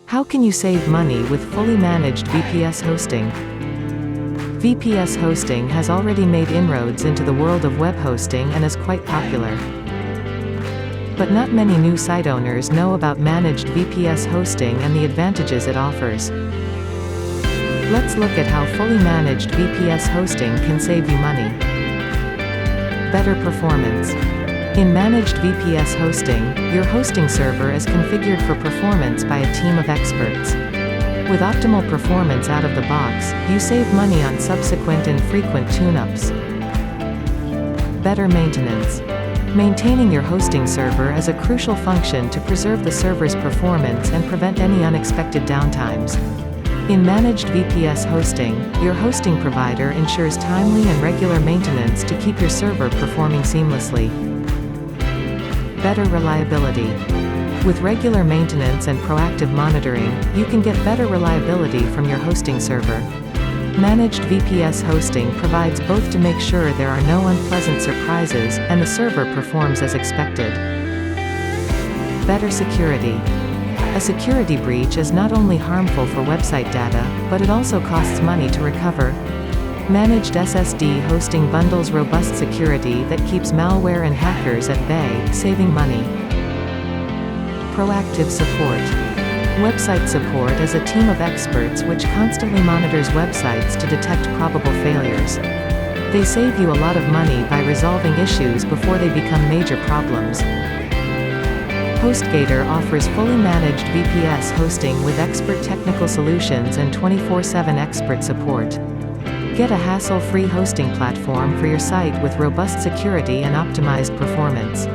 How can you save money with Fully Managed VPS Hosting? VPS hosting has already made inroads into the world of web hosting and is quite popular. But not many new site owners know about Managed VPS hosting and the advantages it offers. Let's look at how Fully Managed VPS hosting can save you money. Better performance. In Managed VPS hosting, your hosting server is configured for performance by a team of experts. With optimal performance out of the box, you save money on subsequent and frequent tune-ups. Better maintenance. Maintaining your hosting server is a crucial function to preserve the server's performance and prevent any unexpected downtimes. In Managed VPS hosting, your hosting provider ensures timely and regular maintenance to keep your server performing seamlessly. Better reliability. With regular maintenance and proactive monitoring, you can get better reliability from your hosting server. Managed VPS hosting provides both to make sure there are no unpleasant surprises, and the server performs as expected. Better security. A security breach is not only harmful for website data, but it also costs money to recover. Managed SSD hosting bundles robust security that keeps malware and hackers at bay, saving money. Proactive support. Website support is a team of experts which constantly monitors websites to detect probable failures. They save you a lot of money by resolving issues before they become major problems. HostGator offers fully managed VPS hosting with expert technical solutions and 24/7 expert support. Get a hassle-free hosting platform for your site with robust security and optimized performance.